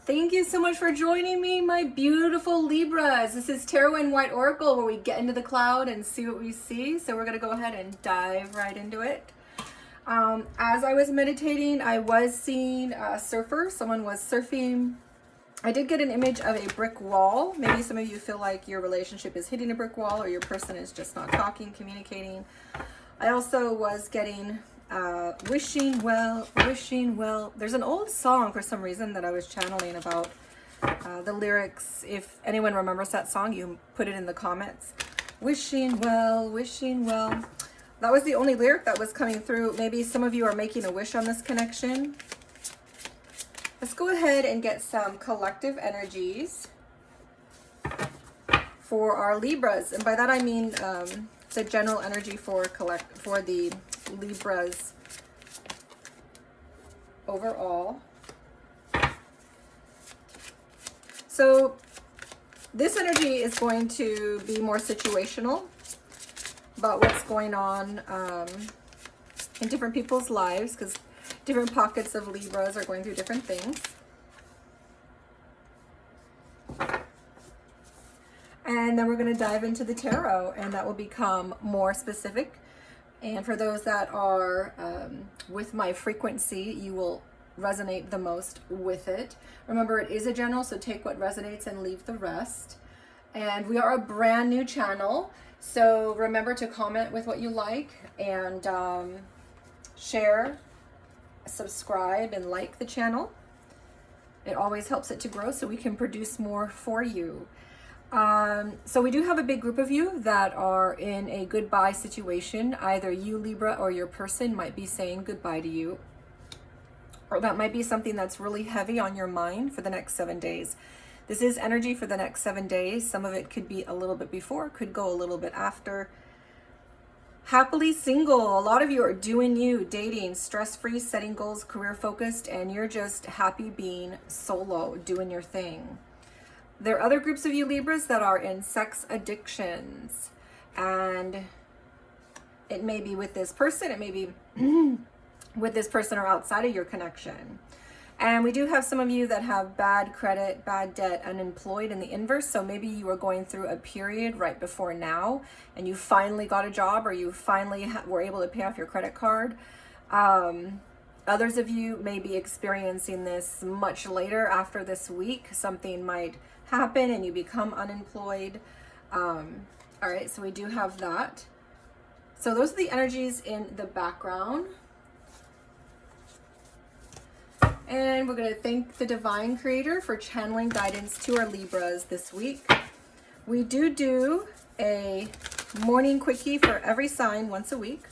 Thank you so much for joining me, my beautiful Libras. This is Tarot and White Oracle, where we get into the cloud and see what we see. So we're going to go ahead and dive right into it. As I was meditating, I was seeing a surfer. Someone was surfing. I did get an image of a brick wall. Maybe some of you feel like your relationship is hitting a brick wall, or your person is just not talking, communicating. I also was getting wishing well. There's an old song for some reason that I was channeling about the lyrics. If anyone remembers that song, you put it in the comments. Wishing well, wishing well. That was the only lyric that was coming through. Maybe some of you are making a wish on this connection. Let's go ahead and get some collective energies for our Libras. And by that I mean the general energy for the Libras overall. So this energy is going to be more situational about what's going on in different people's lives, because different pockets of Libras are going through different things. And then we're going to dive into the tarot, and that will become more specific. And for those that are with my frequency, you will resonate the most with it. Remember, it is a general, so take what resonates and leave the rest. And we are a brand new channel, so remember to comment with what you like, and share, subscribe, and like the channel. It always helps it to grow so we can produce more for you. So we do have a big group of you that are in a goodbye situation. Either you, Libra, or your person might be saying goodbye to you. Or that might be something that's really heavy on your mind for the next 7 days. This is energy for the next 7 days. Some of it could be a little bit before, could go a little bit after. Happily single. A lot of you are doing you, dating, stress-free, setting goals, career-focused, and you're just happy being solo, doing your thing. There are other groups of you Libras that are in sex addictions, and it may be with this person, it may be with this person or outside of your connection. And we do have some of you that have bad credit, bad debt, unemployed in the inverse. So maybe you were going through a period right before now, and you finally got a job, or you finally were able to pay off your credit card. Others of you may be experiencing this much later after this week. Something might happen and you become unemployed. All right, so we do have that. So those are the energies in the background. And we're going to thank the Divine Creator for channeling guidance to our Libras this week. We do a morning quickie for every sign once a week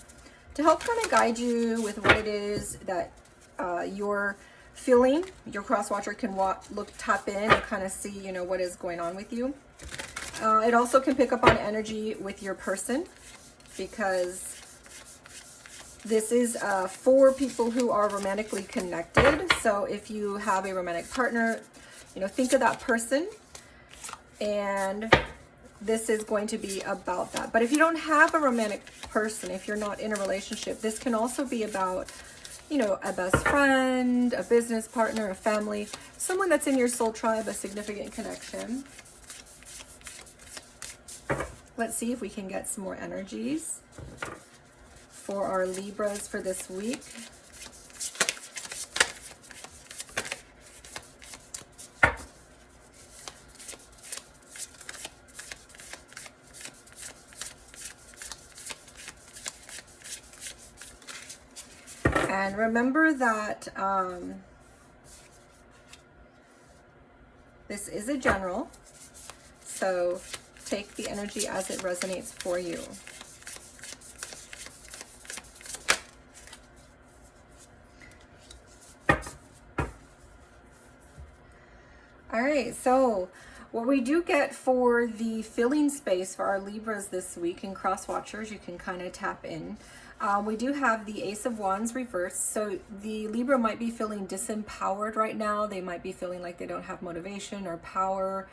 to help kind of guide you with what it is that you're feeling. Your cross watcher can tap in and kind of see, you know, what is going on with you. It also can pick up on energy with your person, because this is for people who are romantically connected. So if you have a romantic partner, you know, think of that person, and this is going to be about that. But if you don't have a romantic person, if you're not in a relationship, this can also be about, you know, a best friend, a business partner, a family, someone that's in your soul tribe, a significant connection. Let's see if we can get some more energies for our Libras for this week. And remember that this is a general, so take the energy as it resonates for you. All right, so what we do get for the filling space for our Libras this week in Cross Watchers, you can kind of tap in. We do have the Ace of Wands reversed. So the Libra might be feeling disempowered right now. They might be feeling like they don't have motivation or power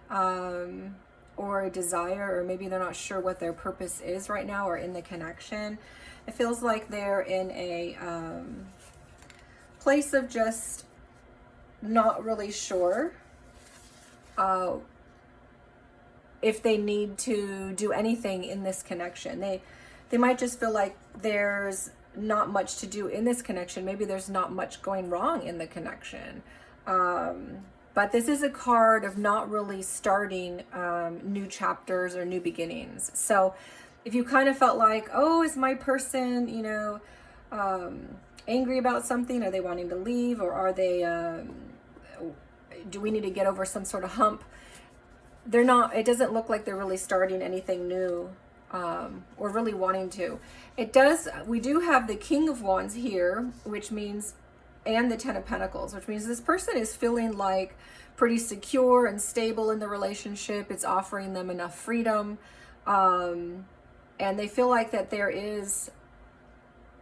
or a desire, or maybe they're not sure what their purpose is right now or in the connection. It feels like they're in a place of just not really sure if they need to do anything in this connection. They might just feel like there's not much to do in this connection. Maybe there's not much going wrong in the connection. But this is a card of not really starting new chapters or new beginnings. So if you kind of felt like, oh, is my person, you know, angry about something? Are they wanting to leave? Or are they, do we need to get over some sort of hump? They're not, it doesn't look like they're really starting anything new or really wanting to. It does, we do have the King of Wands here, which means, and the Ten of Pentacles, which means this person is feeling like pretty secure and stable in the relationship. It's offering them enough freedom. And they feel like that there is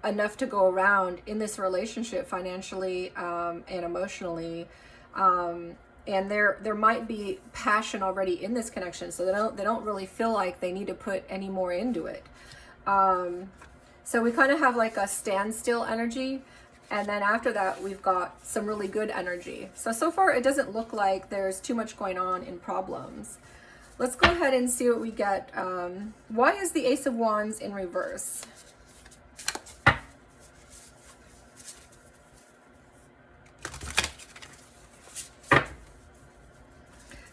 enough to go around in this relationship financially and emotionally. And there might be passion already in this connection, so they don't really feel like they need to put any more into it. So we kind of have like a standstill energy, and then after that we've got some really good energy. So far it doesn't look like there's too much going on in problems. Let's go ahead and see what we get. Why is the Ace of Wands in reverse?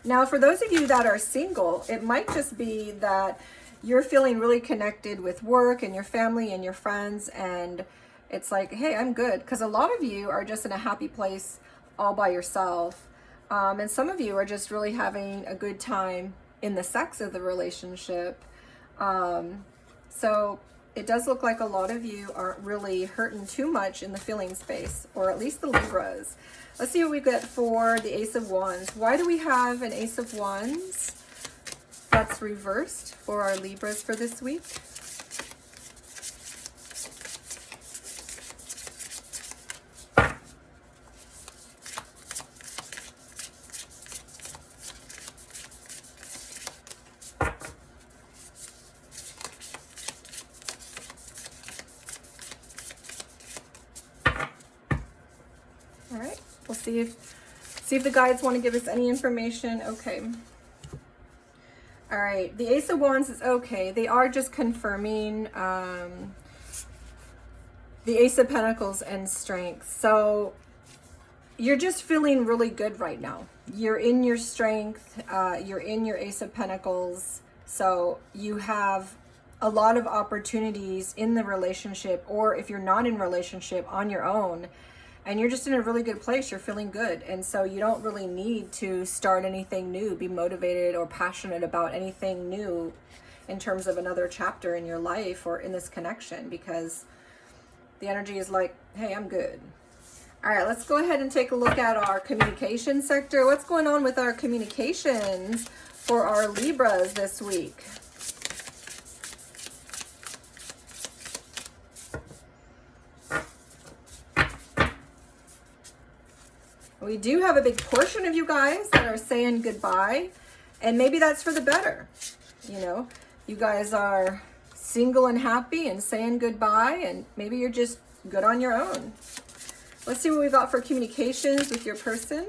Now, for those of you that are single, it might just be that you're feeling really connected with work and your family and your friends, and it's like, hey, I'm good. Because a lot of you are just in a happy place all by yourself. And some of you are just really having a good time in the sex of the relationship. So it does look like a lot of you aren't really hurting too much in the feeling space, or at least the Libras. Let's see what we get for the Ace of Wands. Why do we have an Ace of Wands that's reversed for our Libras for this week? All right, we'll see if the guides want to give us any information. Okay. All right, the Ace of Wands is okay. They are just confirming the Ace of Pentacles and Strength. So you're just feeling really good right now. You're in your strength. You're in your Ace of Pentacles. So you have a lot of opportunities in the relationship, or if you're not in relationship, on your own. And you're just in a really good place. You're feeling good. And so you don't really need to start anything new, be motivated or passionate about anything new in terms of another chapter in your life or in this connection, because the energy is like, hey, I'm good. All right, let's go ahead and take a look at our communication sector. What's going on with our communications for our Libras this week? We do have a big portion of you guys that are saying goodbye, and maybe that's for the better. You know, you guys are single and happy and saying goodbye, and maybe you're just good on your own. Let's see what we've got for communications with your person.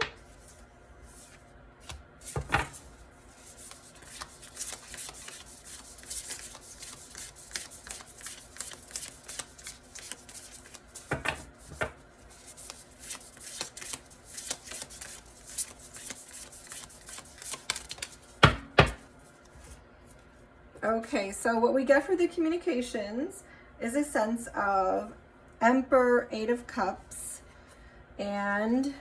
Okay, so what we get for the communications is a sense of Emperor, Eight of Cups, and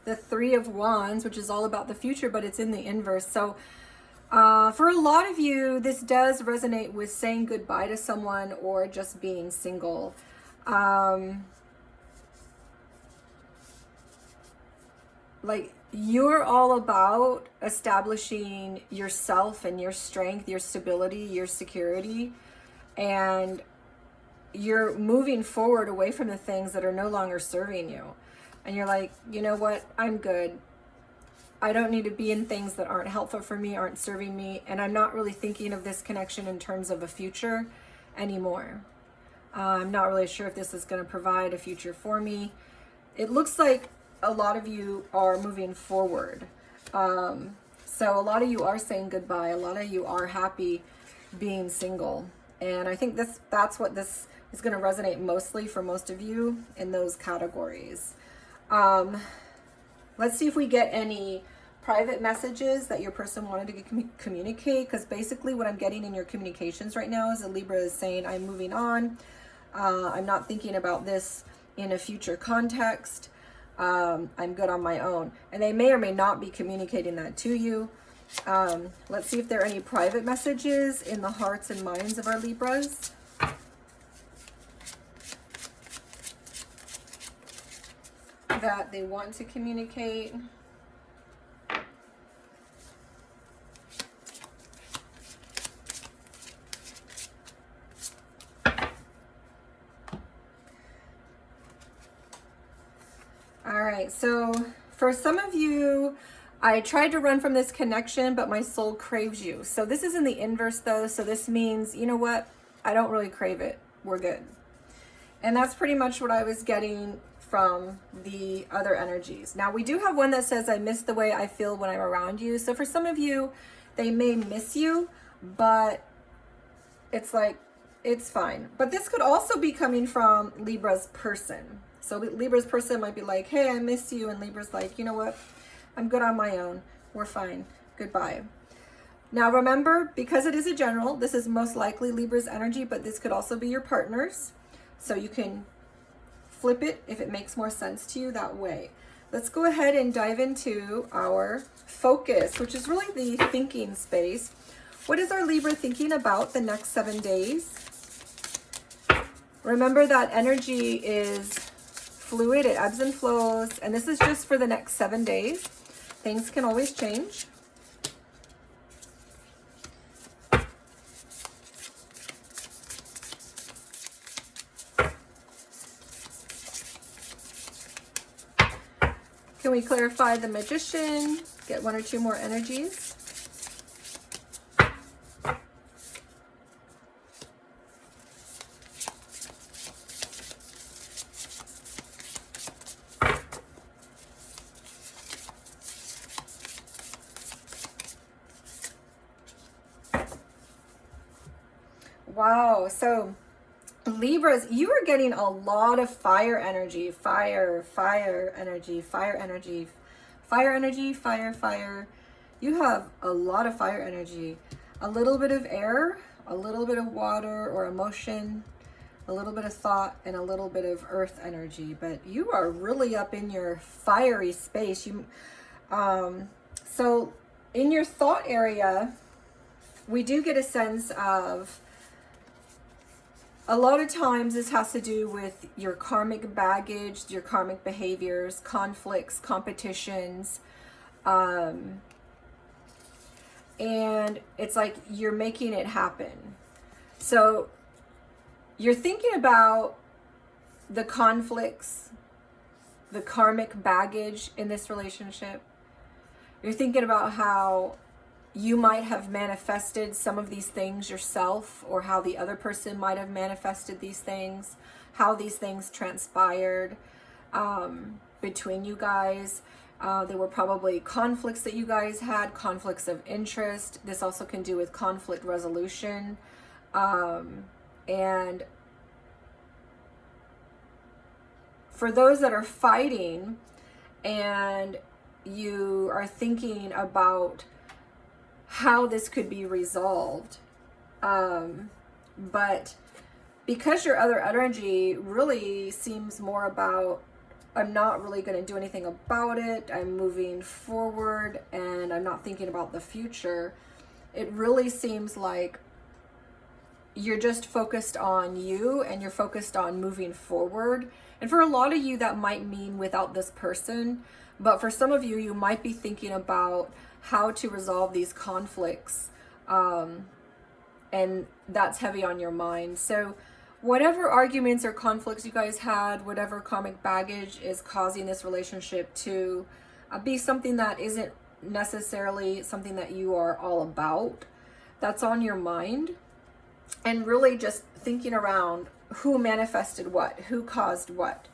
the Three of Wands, which is all about the future, but it's in the inverse. So for a lot of you, this does resonate with saying goodbye to someone or just being single. Like, you're all about establishing yourself and your strength, your stability, your security, and you're moving forward away from the things that are no longer serving you. And you're like, you know what? I'm good. I don't need to be in things that aren't helpful for me, aren't serving me, and I'm not really thinking of this connection in terms of a future anymore. I'm not really sure if this is going to provide a future for me. it looks like a lot of you are moving forward. So a lot of you are saying goodbye. A lot of you are happy being single. And I think that's what this is going to resonate mostly for most of you in those categories. Let's see if we get any private messages that your person wanted to communicate, because basically what I'm getting in your communications right now is a Libra is saying, I'm moving on. I'm not thinking about this in a future context. I'm good on my own. And they may or may not be communicating that to you. Let's see if there are any private messages in the hearts and minds of our Libras. That they want to communicate. All right, so for some of you, I tried to run from this connection, but my soul craves you. So this is in the inverse though. So this means, you know what? I don't really crave it. We're good. And that's pretty much what I was getting from the other energies. Now we do have one that says, I miss the way I feel when I'm around you. So for some of you, they may miss you, but it's like, it's fine. But this could also be coming from Libra's person. So Libra's person might be like, hey, I miss you. And Libra's like, you know what? I'm good on my own. We're fine. Goodbye. Now remember, because it is a general, this is most likely Libra's energy, but this could also be your partner's. So you can flip it if it makes more sense to you that way. Let's go ahead and dive into our focus, which is really the thinking space. What is our Libra thinking about the next 7 days? Remember that energy is fluid, it ebbs and flows, and this is just for the next 7 days. Things can always change. Can we clarify the Magician? Get 1 or 2 more energies. Wow, so Libras, you are getting a lot of fire energy, fire energy, fire energy, fire energy, fire. You have a lot of fire energy, a little bit of air, a little bit of water or emotion, a little bit of thought, and a little bit of earth energy. But you are really up in your fiery space. So in your thought area, we do get a sense of, a lot of times this has to do with your karmic baggage, your karmic behaviors, conflicts, competitions. And it's like you're making it happen. So you're thinking about the conflicts, the karmic baggage in this relationship. You're thinking about how you might have manifested some of these things yourself, or how the other person might have manifested these things, how these things transpired between you guys. There were probably conflicts that you guys had, conflicts of interest. This also can do with conflict resolution. And for those that are fighting and you are thinking about how this could be resolved, but because your other energy really seems more about, I'm not really going to do anything about it, I'm moving forward and I'm not thinking about the future, it really seems like you're just focused on you and you're focused on moving forward. And for a lot of you that might mean without this person, but for some of you, you might be thinking about how to resolve these conflicts, and that's heavy on your mind. So whatever arguments or conflicts you guys had, whatever karmic baggage is causing this relationship to be something that isn't necessarily something that you are all about, that's on your mind. And really just thinking around who manifested what, who caused what.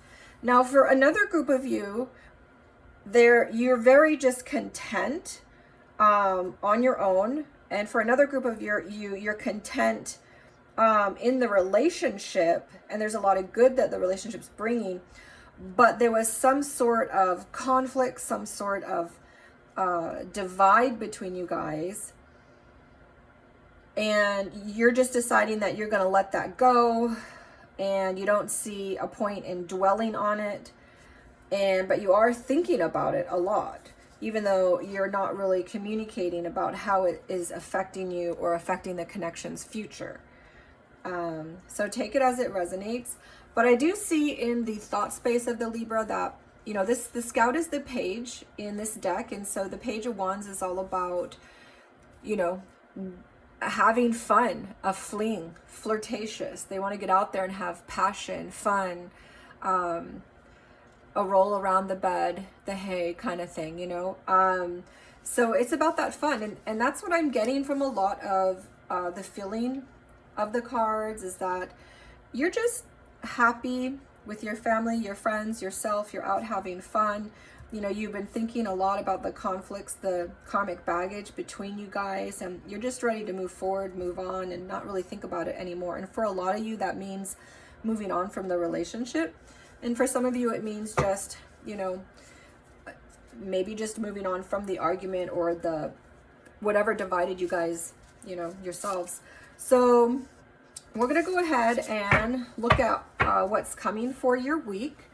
Now for another group of you, you're very just content on your own. And for another group of you're content in the relationship, and there's a lot of good that the relationship's bringing, but there was some sort of conflict, some sort of divide between you guys, and you're just deciding that you're going to let that go, and you don't see a point in dwelling on it, but you are thinking about it a lot, even though you're not really communicating about how it is affecting you or affecting the connection's future. So take it as it resonates. But I do see in the thought space of the Libra that, you know, the Scout is the page in this deck. And so the Page of Wands is all about, you know, having fun, a fling, flirtatious. They want to get out there and have passion, fun, a roll around the bed, the hay kind of thing, you know. So it's about that fun. And that's what I'm getting from a lot of the feeling of the cards, is that you're just happy with your family, your friends, yourself. You're out having fun. You know, you've been thinking a lot about the conflicts, the karmic baggage between you guys, and you're just ready to move forward, move on, and not really think about it anymore. And for a lot of you, that means moving on from the relationship. And for some of you, it means just, you know, maybe just moving on from the argument or the whatever divided you guys, you know, yourselves. So we're going to go ahead and look at what's coming for your week.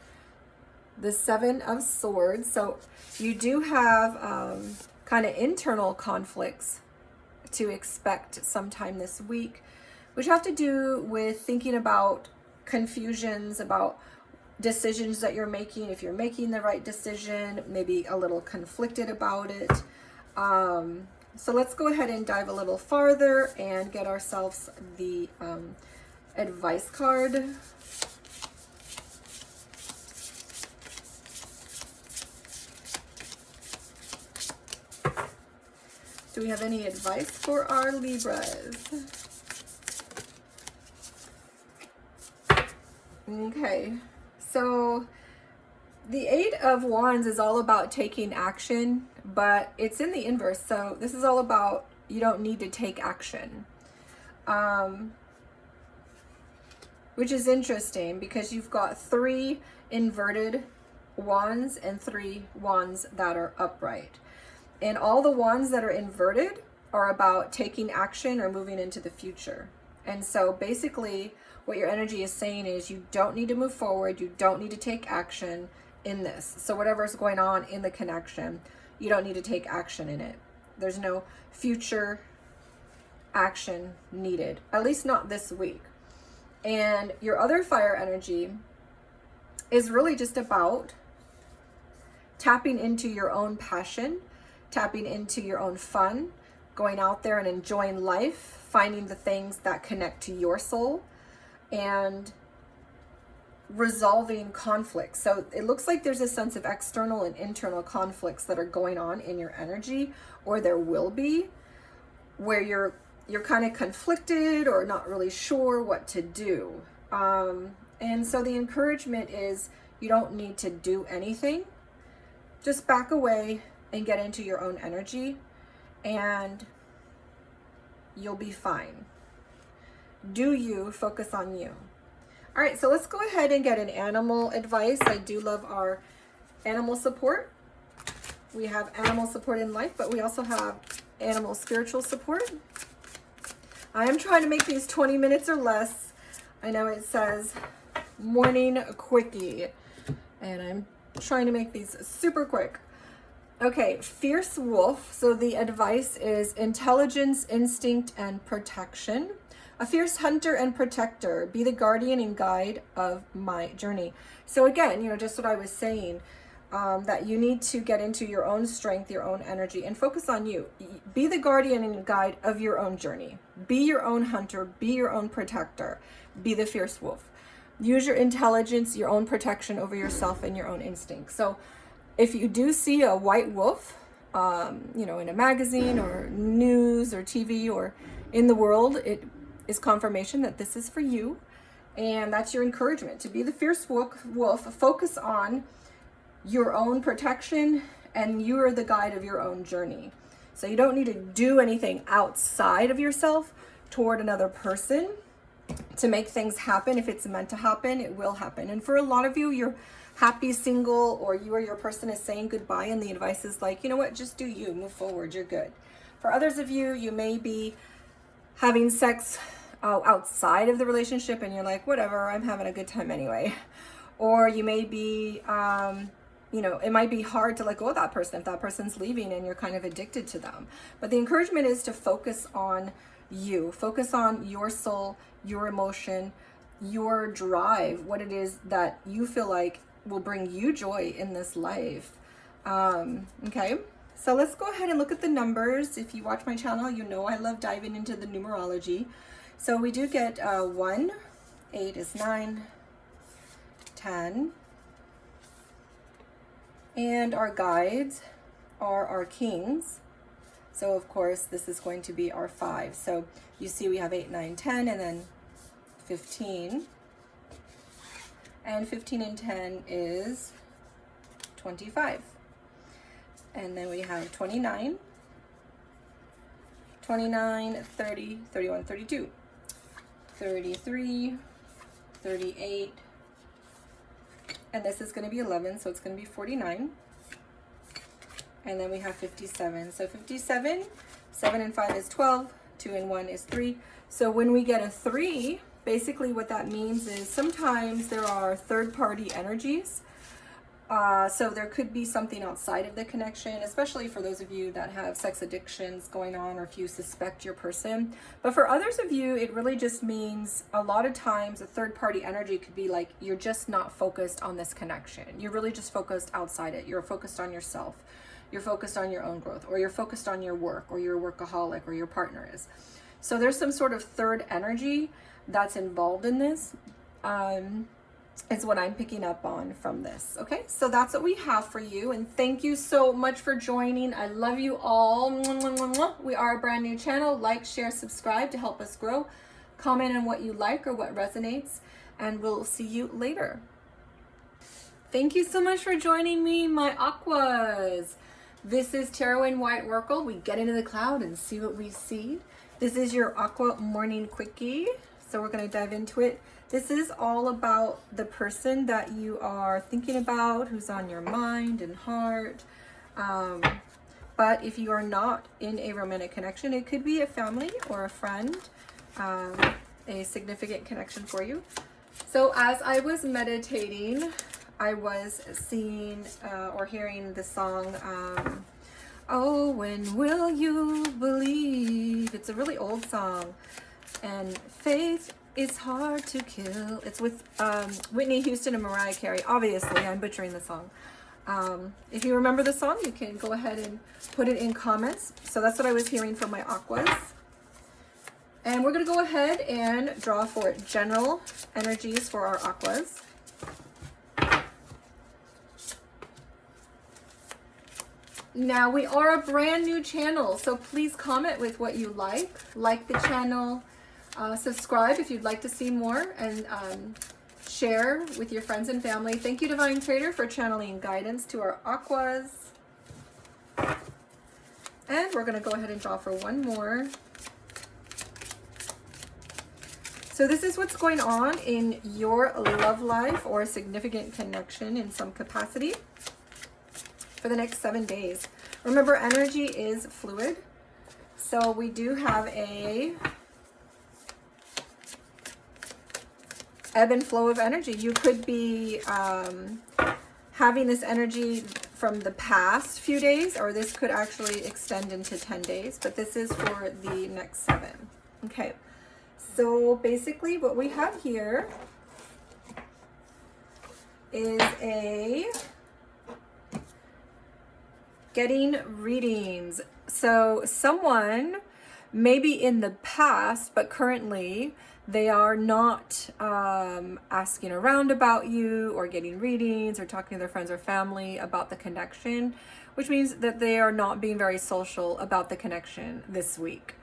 The Seven of Swords. So you do have kind of internal conflicts to expect sometime this week, which have to do with thinking about confusions, about decisions that you're making, if you're making the right decision, maybe a little conflicted about it. So let's go ahead and dive a little farther and get ourselves the advice card. Do we have any advice for our Libras? Okay, so the Eight of Wands is all about taking action, but it's in the inverse. So this is all about you don't need to take action, which is interesting because you've got 3 inverted wands and 3 wands that are upright. And all the wands that are inverted are about taking action or moving into the future. And so basically what your energy is saying is you don't need to move forward. You don't need to take action in this. So whatever's going on in the connection, you don't need to take action in it. There's no future action needed, at least not this week. And your other fire energy is really just about tapping into your own passion, tapping into your own fun, going out there and enjoying life, finding the things that connect to your soul, and resolving conflicts. So it looks like there's a sense of external and internal conflicts that are going on in your energy, or there will be, where you're kind of conflicted or not really sure what to do. And so the encouragement is you don't need to do anything. Just back away and get into your own energy and you'll be fine. Do you focus on you? All right, so let's go ahead and get an animal advice. I do love our animal support. We have animal support in life, but we also have animal spiritual support. I am trying to make these 20 minutes or less. I know it says morning quickie, and I'm trying to make these super quick. Okay, fierce wolf. So the advice is intelligence, instinct, and protection. A fierce hunter and protector, be the guardian and guide of my journey. So again, you know, just what I was saying, that you need to get into your own strength, your own energy, and focus on you. Be the guardian and guide of your own journey. Be your own hunter, be your own protector, be the fierce wolf. Use your intelligence, your own protection over yourself and your own instincts. So if you do see a white wolf, you know, in a magazine or news or TV or in the world, it is confirmation that this is for you. And that's your encouragement, to be the fierce wolf, focus on your own protection, and you are the guide of your own journey. So you don't need to do anything outside of yourself toward another person to make things happen. If it's meant to happen, it will happen. And for a lot of you, you're happy single, or you or your person is saying goodbye, and the advice is like, you know what, just do you, move forward, you're good. For others of you, you may be having sex outside of the relationship, and you're like, whatever, I'm having a good time anyway. Or you may be, you know, it might be hard to let go of that person if that person's leaving and you're kind of addicted to them. But the encouragement is to focus on you, focus on your soul, your emotion, your drive, what it is that you feel like will bring you joy in this life. Okay, so let's go ahead and look at the numbers. If you watch my channel, you know I love diving into the numerology. So we do get 1, 8 is 9, 10, and our guides are our kings. So of course this is going to be our 5. So you see we have 8, 9, 10, and then 15. And 15 and 10 is 25. And then we have 29, 29, 30, 31, 32, 33, 38, and this is going to be 11, so it's going to be 49. And then we have 57. So 57, 7 and 5 is 12, 2 and 1 is 3. So when we get a 3, basically what that means is sometimes there are third-party energies. So there could be something outside of the connection, especially for those of you that have sex addictions going on, or if you suspect your person. But for others of you, it really just means a lot of times a third-party energy could be like, you're just not focused on this connection. You're really just focused outside it. You're focused on yourself. You're focused on your own growth, or you're focused on your work, or you're a workaholic, or your partner is. So there's some sort of third energy that's involved in this. Is what I'm picking up on from this. Okay, so that's what we have for you, and thank you so much for joining. I love you all. We are a brand new channel. Like, share, subscribe to help us grow. Comment on what you like or what resonates, and we'll see you later. Thank you so much for joining me, my Aquas. This is Tarot in White Oracle. We get into the cloud and see what we see. This is your Aqua Morning Quickie, so we're going to dive into it. This is all about the person that you are thinking about, who's on your mind and heart. But if you are not in a romantic connection, it could be a family or a friend, a significant connection for you. So as I was meditating, I was seeing or hearing the song, Oh, when will you believe? It's a really old song. And faith is hard to kill. It's with Whitney Houston and Mariah Carey. Obviously, I'm butchering the song. If you remember the song, you can go ahead and put it in comments. So that's what I was hearing from my Aquas. And we're going to go ahead and draw for general energies for our Aquas. Now, we are a brand new channel, so please comment with what you like the channel, subscribe if you'd like to see more, and share with your friends and family. Thank you, Divine Creator, for channeling guidance to our Aquas. And we're going to go ahead and draw for one more. So this is what's going on in your love life or significant connection in some capacity for the next 7 days. Remember, energy is fluid. So we do have a ebb and flow of energy. You could be having this energy from the past few days, or this could actually extend into 10 days, but this is for the next 7. Okay, so basically what we have here is a getting readings. So someone maybe in the past, but currently they are not asking around about you or getting readings or talking to their friends or family about the connection, which means that they are not being very social about the connection this week.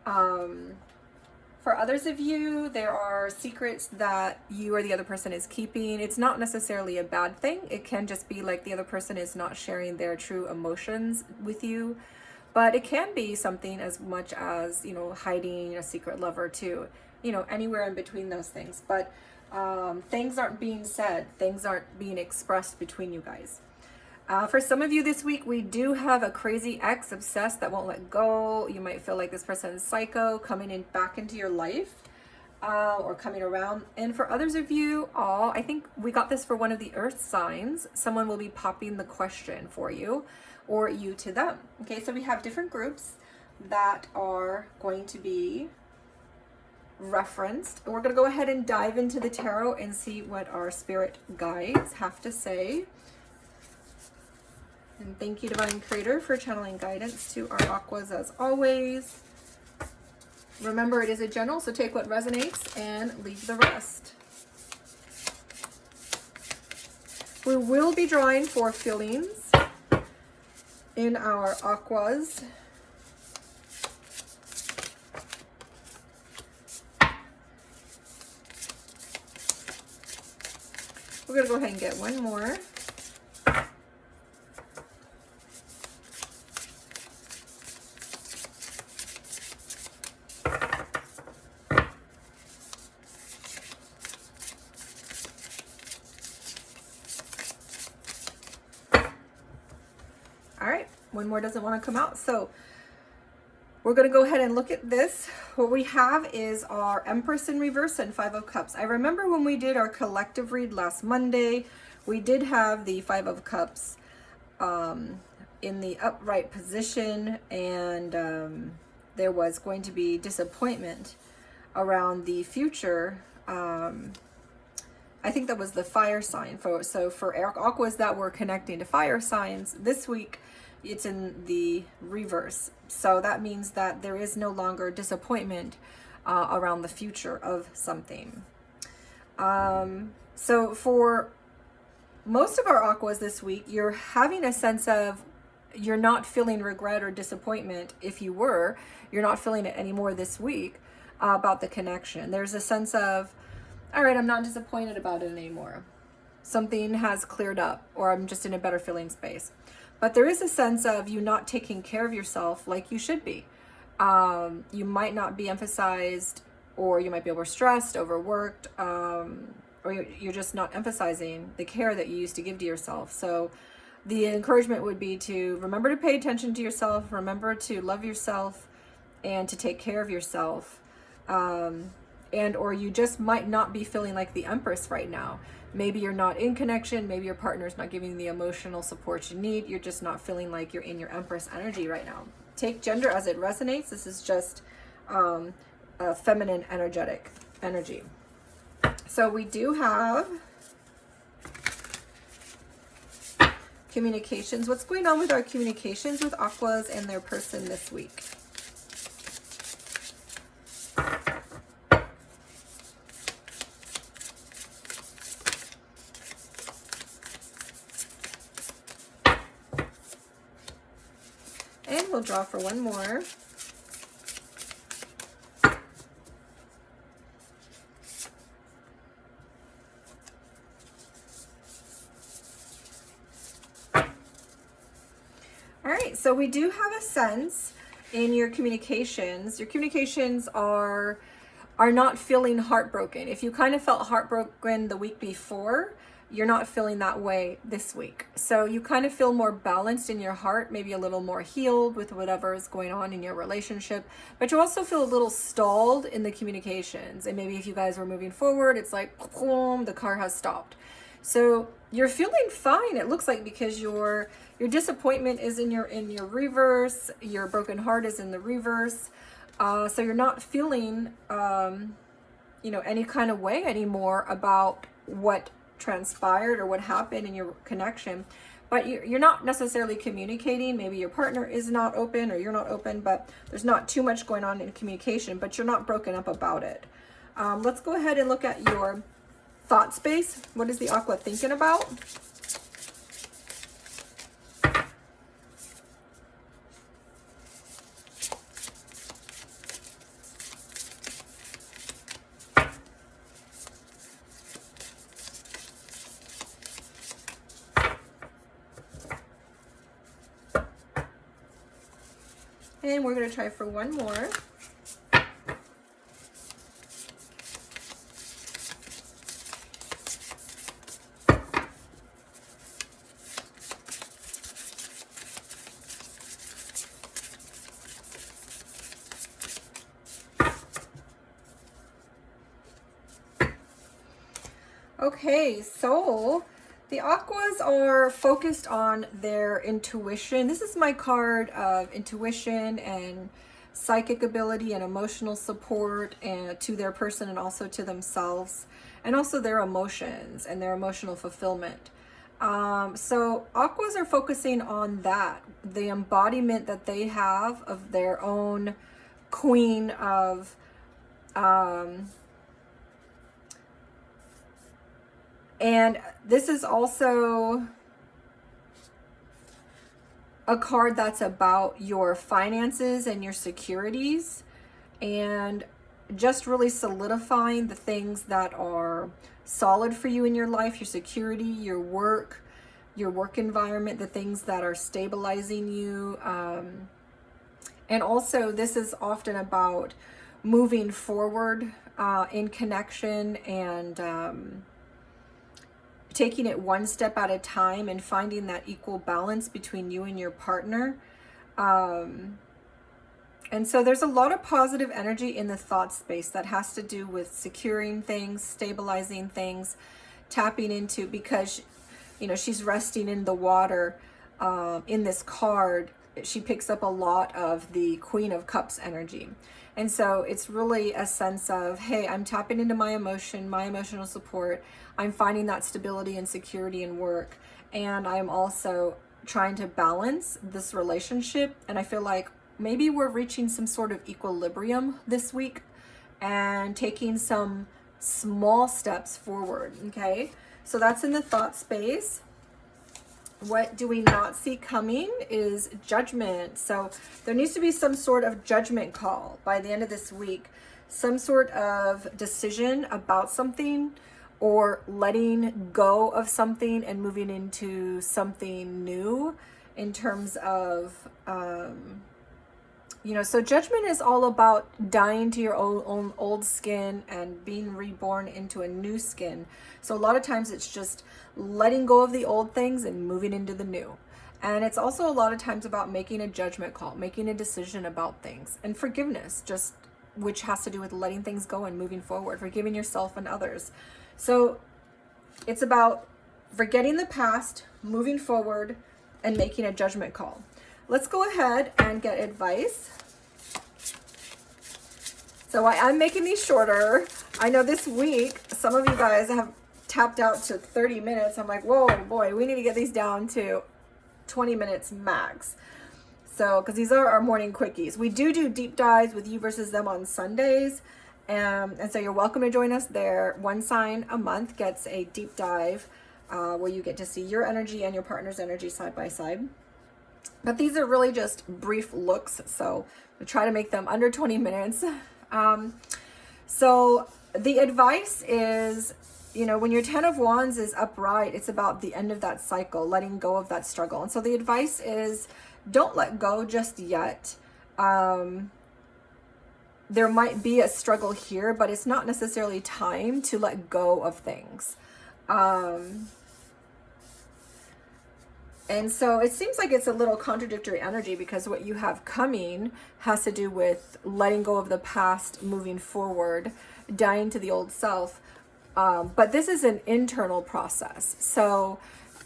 For For others of you, there are secrets that you or the other person is keeping. It's not necessarily a bad thing. It can just be like the other person is not sharing their true emotions with you. But it can be something as much as, you know, hiding a secret lover too. You know, anywhere in between those things. But things aren't being said. Things aren't being expressed between you guys. For some of you this week, we do have a crazy ex obsessed that won't let go. You might feel like this person is psycho coming in back into your life or coming around. And for others of you, I think we got this for one of the earth signs. Someone will be popping the question for you or you to them. Okay, so we have different groups that are going to be referenced. We're going to go ahead and dive into the tarot and see what our spirit guides have to say. And thank you, Divine Creator, for channeling guidance to our Aquas as always. Remember, it is a general, so take what resonates and leave the rest. We will be drawing for feelings in our Aquas. We're going to go ahead and get one more. One more doesn't want to come out, so we're going to go ahead and look at this. What we have is our Empress in reverse and Five of Cups. I remember when we did our collective read last Monday, we did have the Five of Cups in the upright position, and there was going to be disappointment around the future. I think that was the fire sign. So for Aquas that were connecting to fire signs, this week it's in the reverse. So that means that there is no longer disappointment around the future of something. So for most of our Aquas this week, you're having a sense of, you're not feeling regret or disappointment. If you were, you're not feeling it anymore this week about the connection. There's a sense of, all right, I'm not disappointed about it anymore. Something has cleared up, or I'm just in a better feeling space. But there is a sense of you not taking care of yourself like you should be. You might not be emphasized, or you might be overstressed, overworked, or you're just not emphasizing the care that you used to give to yourself. So the encouragement would be to remember to pay attention to yourself, remember to love yourself, and to take care of yourself. And or you just might not be feeling like the Empress right now. Maybe you're not in connection. Maybe your partner's not giving the emotional support you need. You're just not feeling like you're in your Empress energy right now. Take gender as it resonates. This is just a feminine energetic energy. So we do have communications. What's going on with our communications with Aquas and their person this week? And we'll draw for one more. All right, so we do have a sense in your communications. Your communications are not feeling heartbroken. If you kind of felt heartbroken the week before, you're not feeling that way this week. So you kind of feel more balanced in your heart, maybe a little more healed with whatever is going on in your relationship, but you also feel a little stalled in the communications. And maybe if you guys were moving forward, it's like, boom, the car has stopped. So you're feeling fine, it looks like, because your disappointment is in your reverse, your broken heart is in the reverse. So you're not feeling, any kind of way anymore about what transpired or what happened in your connection, but you're not necessarily communicating. Maybe your partner is not open or you're not open, but there's not too much going on in communication, but you're not broken up about it. Let's go ahead and look at your thought space. What is the Aqua thinking about? And we're going to try for one more. Okay, so the Aquas are focused on their intuition. This is my card of intuition and psychic ability and emotional support and to their person and also to themselves, and also their emotions and their emotional fulfillment. So Aquas are focusing on that, the embodiment that they have of their own queen of and this is also a card that's about your finances and your securities and just really solidifying the things that are solid for you in your life, your security, your work environment, the things that are stabilizing you. And also this is often about moving forward in connection and taking it one step at a time and finding that equal balance between you and your partner. And so there's a lot of positive energy in the thought space that has to do with securing things, stabilizing things, tapping into, because, you know, she's resting in the water. In this card, she picks up a lot of the Queen of Cups energy. And so it's really a sense of, hey, I'm tapping into my emotion, my emotional support. I'm finding that stability and security in work. And I'm also trying to balance this relationship. And I feel like maybe we're reaching some sort of equilibrium this week and taking some small steps forward. Okay, so that's in the thought space. What do we not see coming is judgment. So there needs to be some sort of judgment call by the end of this week, some sort of decision about something, or letting go of something and moving into something new in terms of, you know, so judgment is all about dying to your own old skin and being reborn into a new skin. So a lot of times it's just letting go of the old things and moving into the new. And it's also a lot of times about making a judgment call, making a decision about things, and forgiveness, just which has to do with letting things go and moving forward, forgiving yourself and others. So it's about forgetting the past, moving forward, and making a judgment call. Let's go ahead and get advice. So I'm making these shorter. I know this week, some of you guys have tapped out to 30 minutes. I'm like, whoa, boy, we need to get these down to 20 minutes max. So, because these are our morning quickies. We do deep dives with you versus them on Sundays. And so you're welcome to join us there. One sign a month gets a deep dive where you get to see your energy and your partner's energy side by side. But these are really just brief looks, so we try to make them under 20 minutes. So the advice is, you know, when your 10 of Wands is upright, it's about the end of that cycle, letting go of that struggle. And so the advice is, don't let go just yet. There might be a struggle here, but it's not necessarily time to let go of things. And so it seems like it's a little contradictory energy, because what you have coming has to do with letting go of the past, moving forward, dying to the old self. But this is an internal process. So,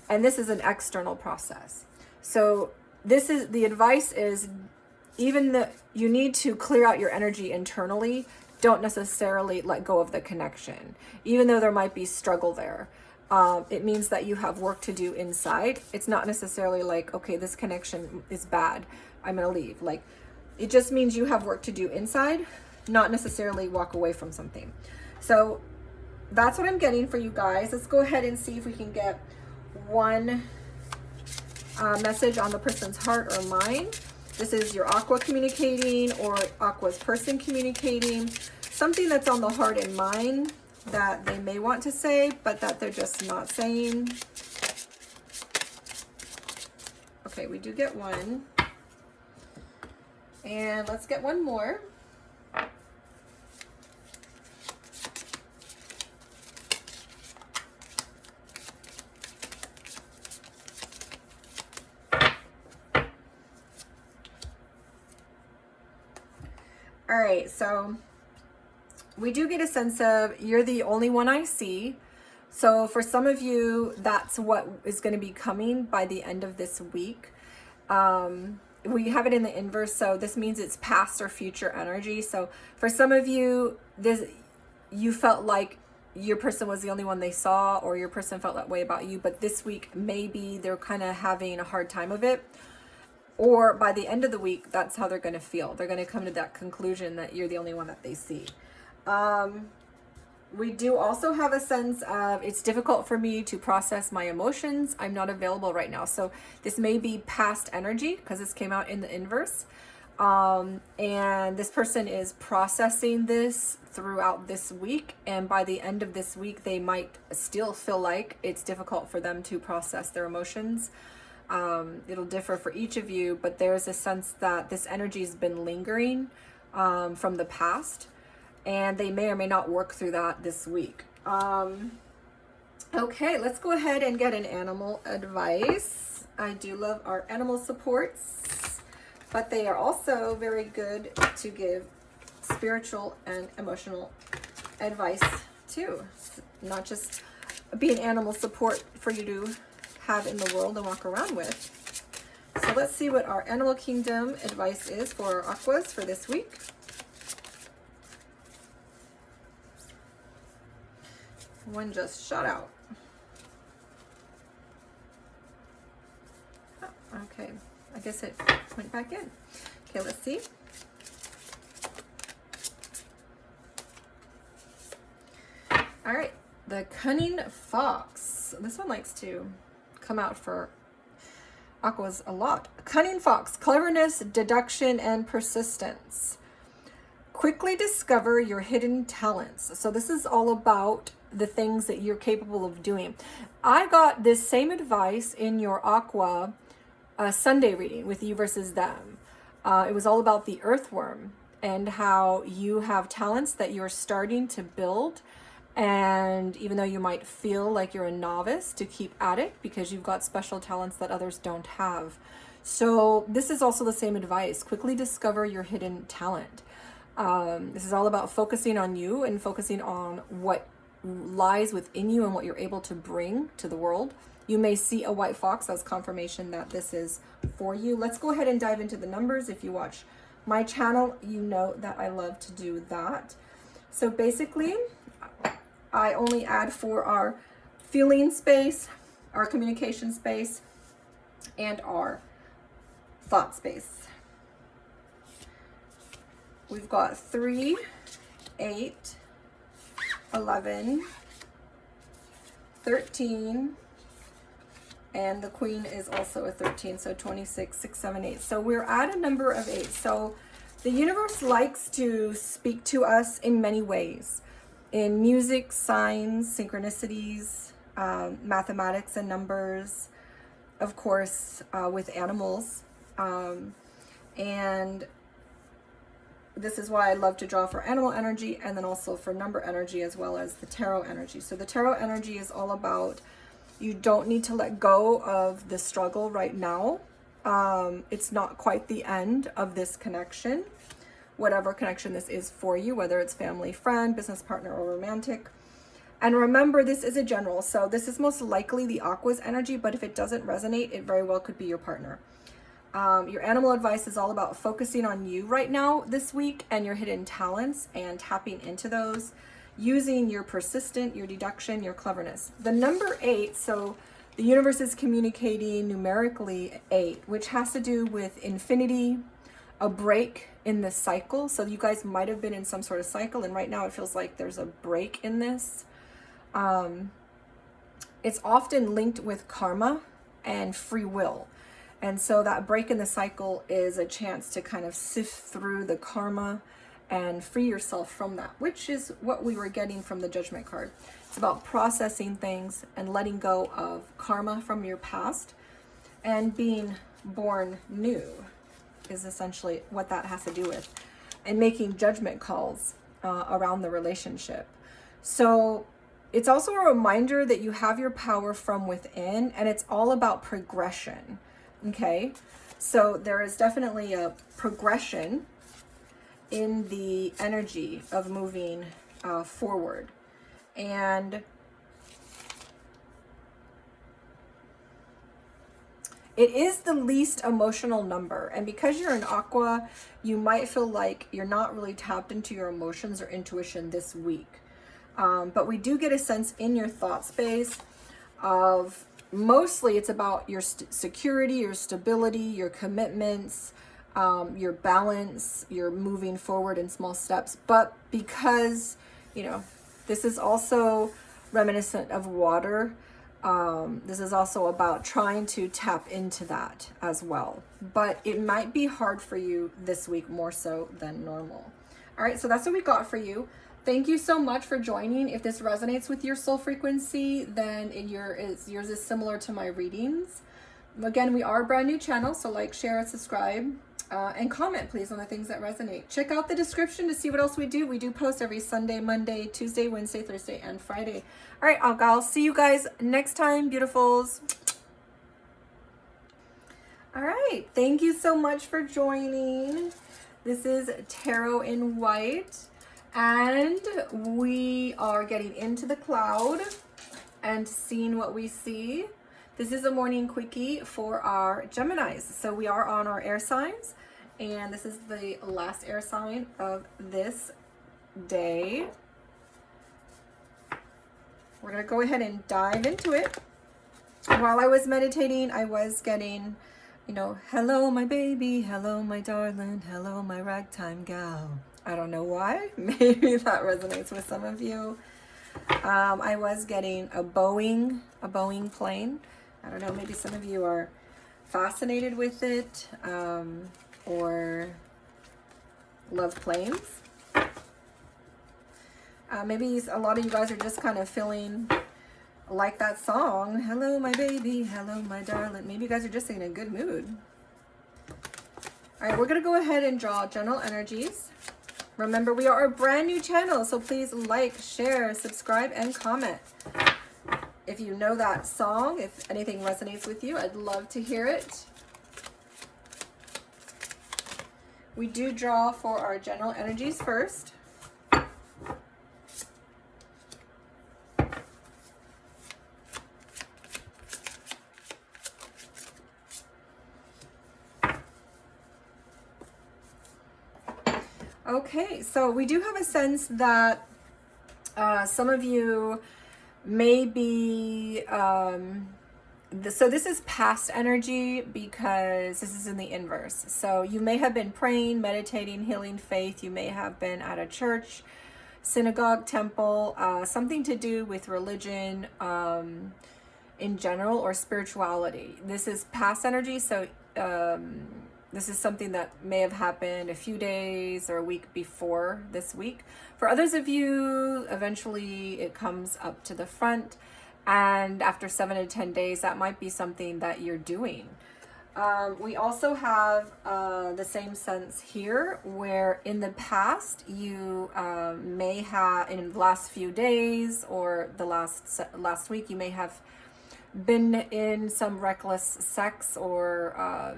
and this is an external process. So this is, the advice is, you need to clear out your energy internally. Don't necessarily let go of the connection, even though there might be struggle there. It means that you have work to do inside. It's not necessarily like, okay, this connection is bad, I'm gonna leave. Like, it just means you have work to do inside, not necessarily walk away from something. So that's what I'm getting for you guys. Let's go ahead and see if we can get one message on the person's heart or mind. This is your Aqua communicating, or Aqua's person communicating, something that's on the heart and mind that they may want to say, but that they're just not saying. Okay, we do get one. And let's get one more. All right, so we do get a sense of you're the only one I see. So for some of you, that's what is going to be coming by the end of this week. We have it in the inverse, so this means it's past or future energy. So for some of you, you felt like your person was the only one they saw, or your person felt that way about you, but this week maybe they're kind of having a hard time of it. Or by the end of the week, that's how they're going to feel. They're going to come to that conclusion that you're the only one that they see. We do also have a sense of it's difficult for me to process my emotions. I'm not available right now. So this may be past energy because this came out in the inverse. And this person is processing this throughout this week. And by the end of this week, they might still feel like it's difficult for them to process their emotions. It'll differ for each of you, but there's a sense that this energy has been lingering from the past, and they may or may not work through that this week. Okay, let's go ahead and get an animal advice. I do love our animal supports, but they are also very good to give spiritual and emotional advice too. Not just be an animal support for you to have in the world and walk around with. So let's see what our animal kingdom advice is for our aquas for this week. One just shot out. Oh, okay, I guess it went back in. Okay, let's see. All right, the cunning fox. This one likes to come out for aquas a lot. Cunning fox, cleverness, deduction, and persistence. Quickly discover your hidden talents. So this is all about the things that you're capable of doing. I got this same advice in your aqua Sunday reading with you versus them. It was all about the earthworm and how you have talents that you're starting to build. And even though you might feel like you're a novice, to keep at it because you've got special talents that others don't have. So this is also the same advice. Quickly discover your hidden talent. This is all about focusing on you and focusing on what lies within you and what you're able to bring to the world. You may see a white fox as confirmation that this is for you. Let's go ahead and dive into the numbers. If you watch my channel, you know that I love to do that. So basically, I only add for our feeling space, our communication space, and our thought space. We've got 3, 8, 11, 13, and the queen is also a 13, so 26, 6, 7, 8. So we're at a number of 8. So the universe likes to speak to us in many ways. In music, signs, synchronicities, mathematics and numbers, of course, with animals. And this is why I love to draw for animal energy and then also for number energy as well as the tarot energy. So the tarot energy is all about you don't need to let go of the struggle right now. It's not quite the end of this connection. Whatever connection this is for you, whether it's family, friend, business partner, or romantic. And remember, this is a general, so this is most likely the aqua's energy, but if it doesn't resonate, it very well could be your partner. Your animal advice is all about focusing on you right now this week and your hidden talents and tapping into those, using your persistent, your deduction, your cleverness. The number 8, so the universe is communicating numerically 8, which has to do with infinity, a break in the cycle. So you guys might have been in some sort of cycle, and right now it feels like there's a break in this. It's often linked with karma and free will. And so that break in the cycle is a chance to kind of sift through the karma and free yourself from that, which is what we were getting from the Judgment card. It's about processing things and letting go of karma from your past and being born new. is essentially what that has to do with, and making judgment calls around the relationship. So it's also a reminder that you have your power from within, and it's all about progression. Okay, so there is definitely a progression in the energy of moving forward. And it is the least emotional number. And because you're an Aqua, you might feel like you're not really tapped into your emotions or intuition this week. But we do get a sense in your thought space of, mostly it's about your security, your stability, your commitments, your balance, your moving forward in small steps. But because, you know, this is also reminiscent of water, this is also about trying to tap into that as well. But it might be hard for you this week more so than normal. All right, so that's what we got for you. Thank you so much for joining. If this resonates with your soul frequency, then yours is similar to my readings. Again, we are a brand new channel, so like, share, subscribe, and comment please on the things that resonate. Check out the description to see what else we do. We do post every Sunday, Monday, Tuesday, Wednesday, Thursday, and Friday. All right, I'll see you guys next time, beautifuls. All right, thank you so much for joining. This is Tarot in White. And we are getting into the cloud and seeing what we see. This is a morning quickie for our Geminis. So we are on our air signs, and this is the last air sign of this day. We're going to go ahead and dive into it. While I was meditating, I was getting, you know, hello, my baby. Hello, my darling. Hello, my ragtime gal. I don't know why. Maybe that resonates with some of you. I was getting a Boeing plane. I don't know, maybe some of you are fascinated with it, or love planes. Maybe a lot of you guys are just kind of feeling like that song, hello my baby, hello my darling. Maybe you guys are just in a good mood. All right, we're gonna go ahead and draw general energies. Remember, we are a brand new channel, so please like, share, subscribe, and comment. If you know that song, if anything resonates with you, I'd love to hear it. We do draw for our general energies first. Okay, so we do have a sense that some of you may be, so this is past energy because this is in the inverse. So you may have been praying, meditating, healing faith. You may have been at a church, synagogue, temple, something to do with religion in general, or spirituality. This is past energy, so this is something that may have happened a few days or a week before this week. For others of you, eventually it comes up to the front, and after 7 to 10 days, that might be something that you're doing. We also have the same sense here, where in the past you may have, in the last few days or the last week, you may have been in some reckless sex, or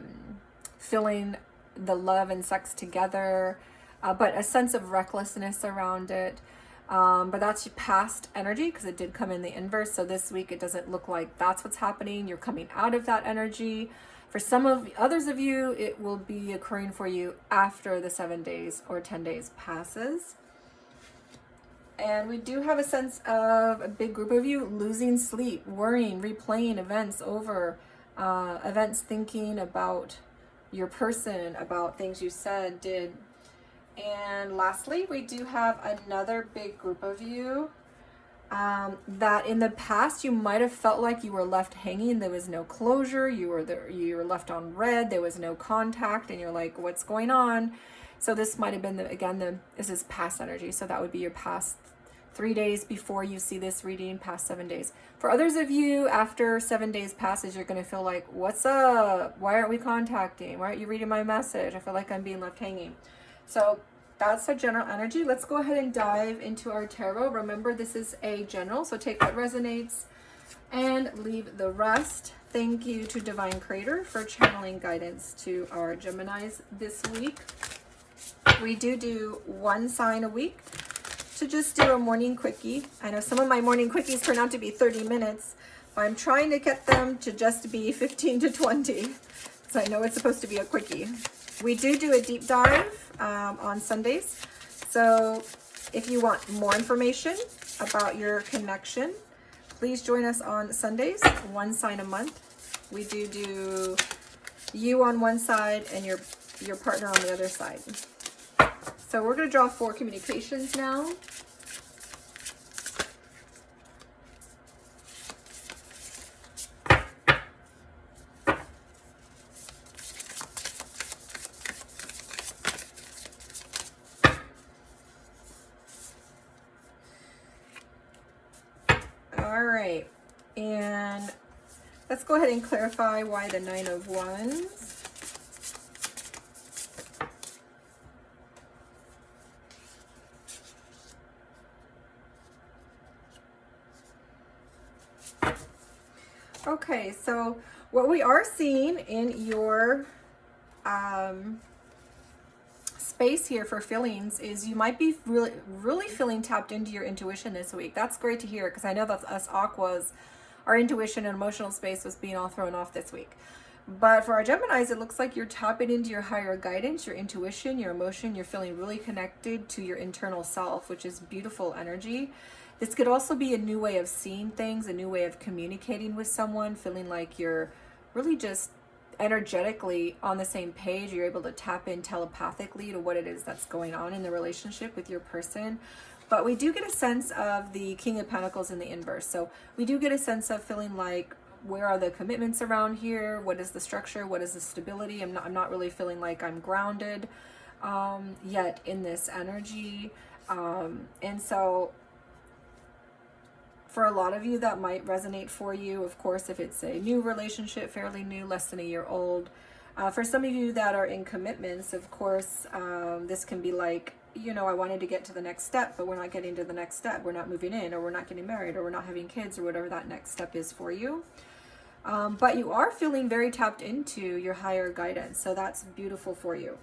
feeling the love and sex together, but a sense of recklessness around it. But that's past energy because it did come in the inverse. So this week it doesn't look like that's what's happening. You're coming out of that energy. For some of others of you, it will be occurring for you after the 7 days or 10 days passes. And we do have a sense of a big group of you losing sleep, worrying, replaying events over, events, thinking about your person, about things you said, did. And lastly, we do have another big group of you that in the past you might have felt like you were left hanging. There was no closure. You were left on red. There was no contact, and you're like, what's going on? So this might have been this is past energy. So that would be your past 3 days before you see this reading, past 7 days. For others of you, after 7 days passes, you're going to feel like, what's up? Why aren't we contacting? Why aren't you reading my message? I feel like I'm being left hanging. So that's a general energy. Let's go ahead and dive into our tarot. Remember, this is a general, so take what resonates and leave the rest. Thank you to Divine Creator for channeling guidance to our Geminis this week. We do one sign a week to just do a morning quickie. I know some of my morning quickies turn out to be 30 minutes, but I'm trying to get them to just be 15 to 20. So I know it's supposed to be a quickie. We do a deep dive on Sundays. So if you want more information about your connection, please join us on Sundays, one sign a month. We do you on one side and your partner on the other side. So we're going to draw 4 communications now. All right, and let's go ahead and clarify why the 9 of Wands. Okay, so what we are seeing in your space here for feelings is you might be really feeling tapped into your intuition this week. That's great to hear, because I know that us Aquas, our intuition and emotional space was being all thrown off this week. But for our Geminis, it looks like you're tapping into your higher guidance, your intuition, your emotion. You're feeling really connected to your internal self, which is beautiful energy. This could also be a new way of seeing things, a new way of communicating with someone, feeling like you're really just energetically on the same page. You're able to tap in telepathically to what it is that's going on in the relationship with your person. But we do get a sense of the King of Pentacles in the inverse. So we do get a sense of feeling like, where are the commitments around here? What is the structure? What is the stability? I'm not really feeling like I'm grounded yet in this energy. And so for a lot of you, that might resonate for you. Of course, if it's a new relationship, fairly new, less than a year old. For some of you that are in commitments, of course, this can be like, you know, I wanted to get to the next step, but we're not getting to the next step. We're not moving in, or we're not getting married, or we're not having kids, or whatever that next step is for you. But you are feeling very tapped into your higher guidance. So that's beautiful for you.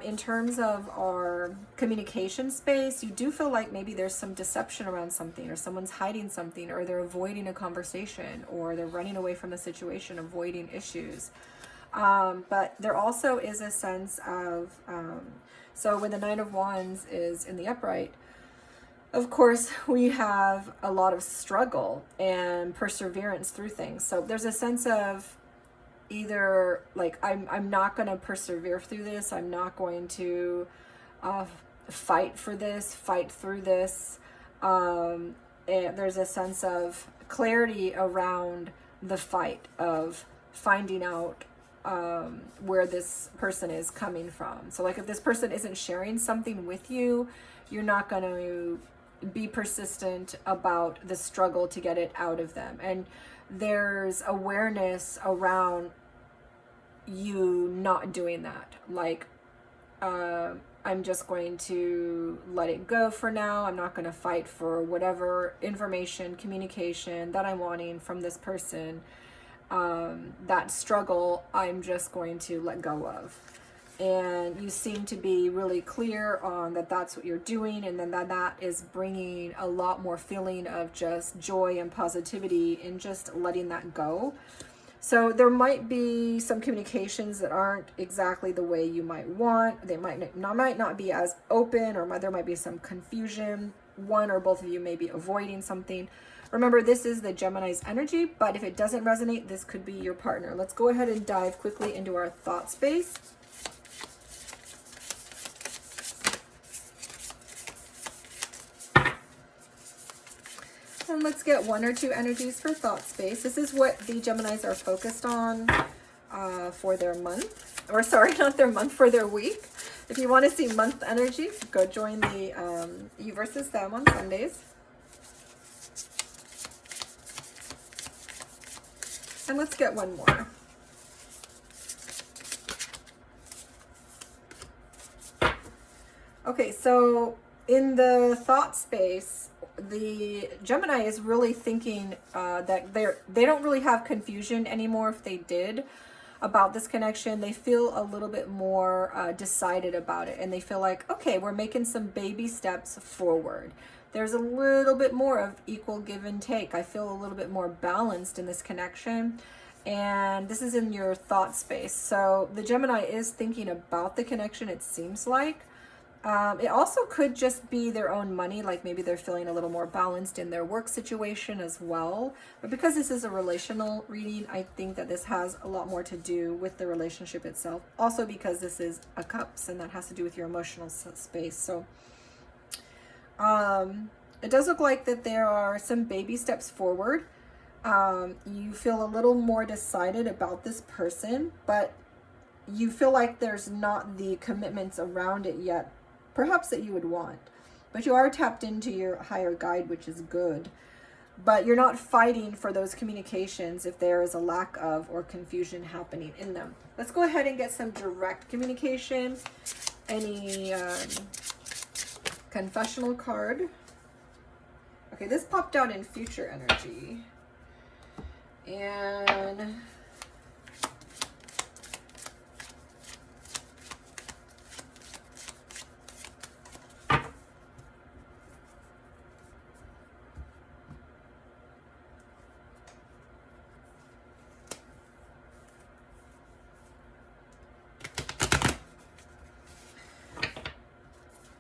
In terms of our communication space, you do feel like maybe there's some deception around something, or someone's hiding something, or they're avoiding a conversation, or they're running away from the situation, avoiding issues. But there also is a sense of, so when the 9 of Wands is in the upright, of course, we have a lot of struggle and perseverance through things. So there's a sense of either like, I'm not going to persevere through this. I'm not going to fight for this, fight through this. And there's a sense of clarity around the fight, of finding out where this person is coming from. So like, if this person isn't sharing something with you, you're not going to be persistent about the struggle to get it out of them. And there's awareness around you not doing that. Like, I'm just going to let it go for now. I'm not going to fight for whatever information, communication that I'm wanting from this person. That struggle, I'm just going to let go of. And you seem to be really clear on that that's what you're doing, and then that is bringing a lot more feeling of just joy and positivity in just letting that go. So there might be some communications that aren't exactly the way you might want. They might not be as open, or there might be some confusion. One or both of you may be avoiding something. Remember, this is the Gemini's energy, but if it doesn't resonate, this could be your partner. Let's go ahead and dive quickly into our thought space. And let's get 1 or 2 energies for thought space. This is what the Geminis are focused on for their month. Or sorry, not their month, for their week. If you want to see month energy, go join the You versus Them on Sundays. And let's get one more. Okay, so in the thought space, the Gemini is really thinking that they don't really have confusion anymore. If they did about this connection, they feel a little bit more decided about it, and they feel like, okay, we're making some baby steps forward. There's a little bit more of equal give and take. I feel a little bit more balanced in this connection. And this is in your thought space. So the Gemini is thinking about the connection, it seems like. It also could just be their own money, like maybe they're feeling a little more balanced in their work situation as well. But because this is a relational reading, I think that this has a lot more to do with the relationship itself. Also because this is a cups, and that has to do with your emotional space. So it does look like that there are some baby steps forward. You feel a little more decided about this person, but you feel like there's not the commitments around it yet, perhaps that you would want. But you are tapped into your higher guide, which is good. But you're not fighting for those communications if there is a lack of or confusion happening in them. Let's go ahead and get some direct communication. Any confessional card. Okay, this popped out in future energy. And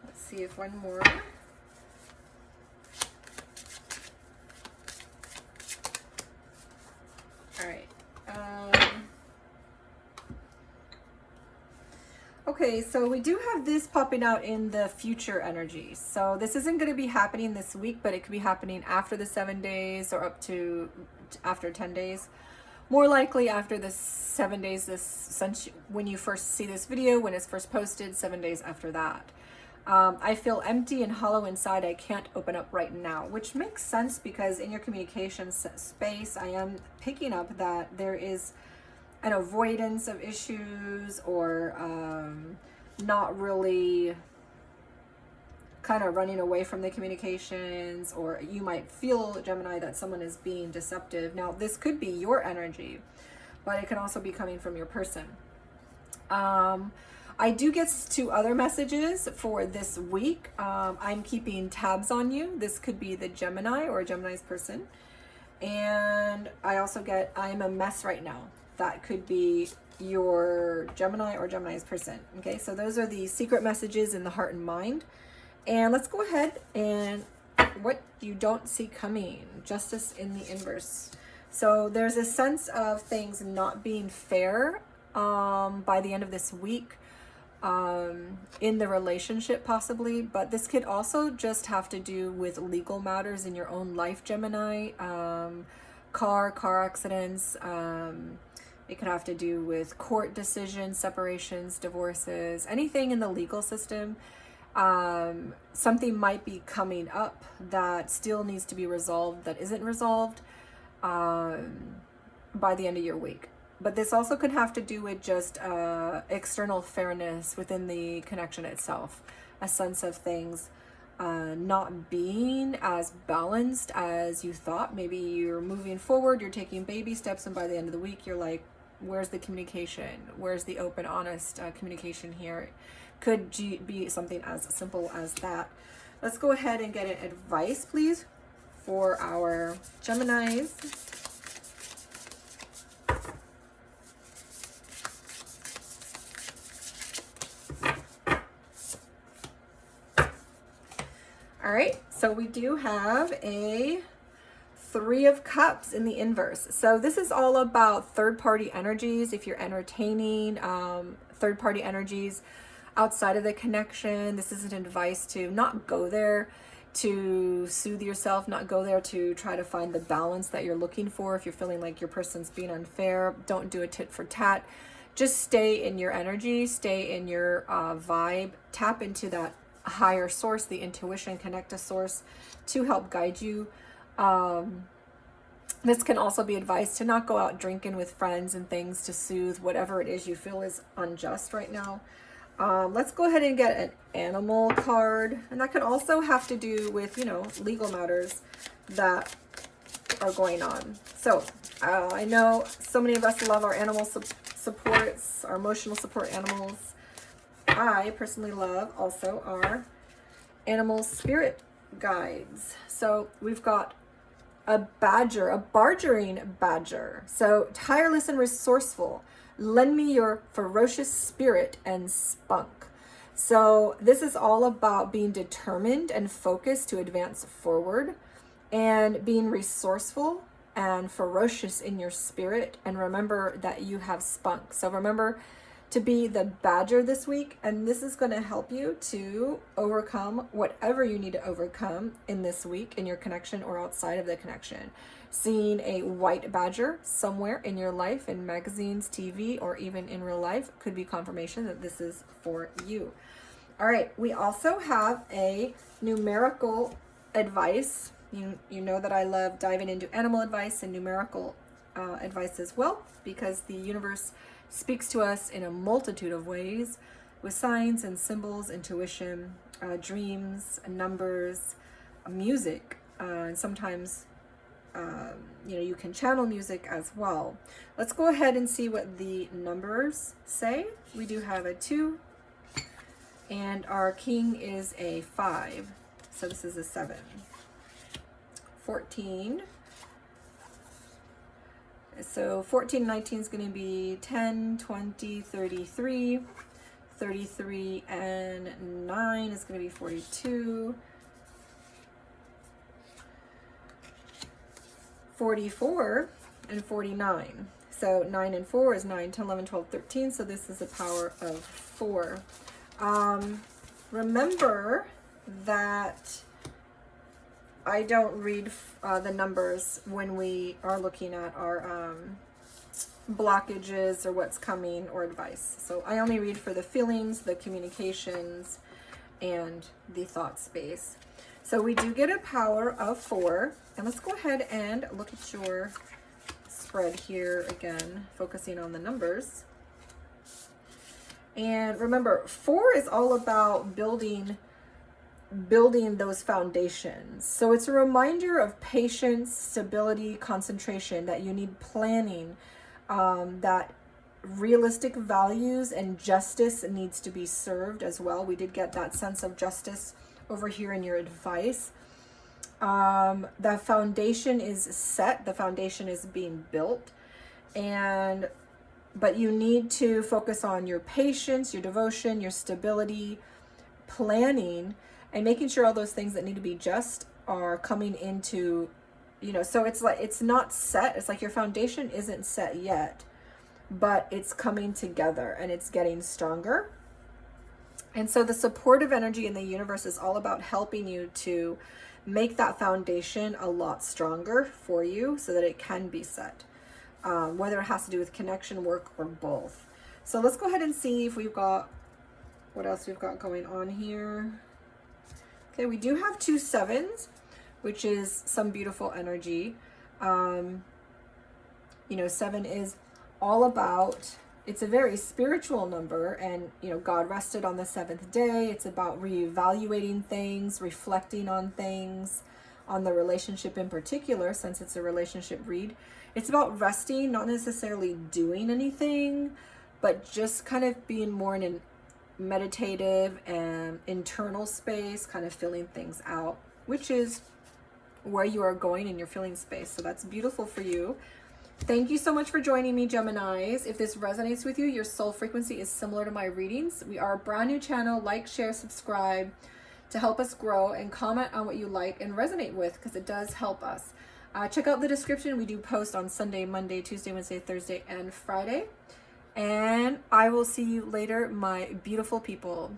let's see if one more. All right. Okay, so we do have this popping out in the future energy. So this isn't going to be happening this week, but it could be happening after the 7 days or up to after 10 days. More likely after the 7 days, since when you first see this video, when it's first posted, 7 days after that. I feel empty and hollow inside. I can't open up right now, which makes sense because in your communication space, I am picking up that there is an avoidance of issues or not really kind of running away from the communications, or you might feel, Gemini, that someone is being deceptive. Now, this could be your energy, but it can also be coming from your person. I do get 2 other messages for this week. I'm keeping tabs on you. This could be the Gemini or Gemini's person. And I also get, I'm a mess right now. That could be your Gemini or Gemini's person. Okay, so those are the secret messages in the heart and mind. And let's go ahead and what you don't see coming. Justice in the inverse. So there's a sense of things not being fair by the end of this week. In the relationship possibly, but this could also just have to do with legal matters in your own life, Gemini. Car accidents. It could have to do with court decisions, separations, divorces, anything in the legal system. Something might be coming up that still needs to be resolved, that isn't resolved by the end of your week. But this also could have to do with just external fairness within the connection itself. A sense of things not being as balanced as you thought. Maybe you're moving forward, you're taking baby steps, and by the end of the week, you're like, where's the communication? Where's the open, honest communication here? Could be something as simple as that. Let's go ahead and get an advice, please, for our Geminis. All right, so we do have a 3 of Cups in the inverse. So this is all about third-party energies. If you're entertaining third-party energies outside of the connection, this is an advice to not go there to soothe yourself, not go there to try to find the balance that you're looking for. If you're feeling like your person's being unfair, don't do a tit for tat. just stay in your energy, stay in your vibe, tap into that higher source, the intuition, connect to source to help guide you. This can also be advised to not go out drinking with friends and things to soothe whatever it is you feel is unjust right now. Let's go ahead and get an animal card. And that could also have to do with, you know, legal matters that are going on. So I know so many of us love our animal supports, our emotional support animals. I personally love also our animal spirit guides. So we've got a badger, a bargering badger. So tireless and resourceful. Lend me your ferocious spirit and spunk. So this is all about being determined and focused to advance forward, and being resourceful and ferocious in your spirit. And remember that you have spunk. So remember to be the badger this week, and this is going to help you to overcome whatever you need to overcome in this week in your connection or outside of the connection. Seeing a white badger somewhere in your life, in magazines, TV, or even in real life, could be confirmation that this is for you. All right, we also have a numerical advice. You know that I love diving into animal advice and numerical advice as well, because the universe speaks to us in a multitude of ways with signs and symbols, intuition, dreams, numbers, music, and sometimes you know, you can channel music as well. Let's go ahead and see what the numbers say. We do have a 2, and our king is a 5, so this is a 7. 14. So 14 and 19 is going to be 10, 20, 33. 33 and 9 is going to be 42. 44 and 49. So 9 and 4 is 9, 10, 11, 12, 13. So this is a power of 4. Remember that I don't read the numbers when we are looking at our blockages or what's coming or advice. So I only read for the feelings, the communications, and the thought space. So we do get a power of 4. And let's go ahead and look at your spread here again, focusing on the numbers. And remember, 4 is all about building those foundations. So it's a reminder of patience, stability, concentration, that you need planning, that realistic values and justice needs to be served as well. We did get that sense of justice over here in your advice. The foundation is set, the foundation is being built, but you need to focus on your patience, your devotion, your stability, planning, and making sure all those things that need to be just are coming into, you know, so it's like, it's not set. It's like your foundation isn't set yet, but it's coming together and it's getting stronger. And so the supportive energy in the universe is all about helping you to make that foundation a lot stronger for you so that it can be set, whether it has to do with connection, work, or both. So let's go ahead and see if we've got, what else we've got going on here. Okay, we do have 2 7s, which is some beautiful energy. You know, 7 is all about, it's a very spiritual number, and, you know, God rested on the 7th day. It's about reevaluating things, reflecting on things, on the relationship in particular, since it's a relationship read. It's about resting, not necessarily doing anything, but just kind of being more in an meditative and internal space, kind of feeling things out, which is where you are going in your feeling space. So that's beautiful for you. Thank you so much for joining me, Geminis. If this resonates with you, your soul frequency is similar to my readings. We are a brand new channel. Like, share, subscribe to help us grow, and comment on what you like and resonate with, because it does help us. Check out the description. We do post on Sunday, Monday, Tuesday, Wednesday, Thursday, and Friday. And I will see you later, my beautiful people.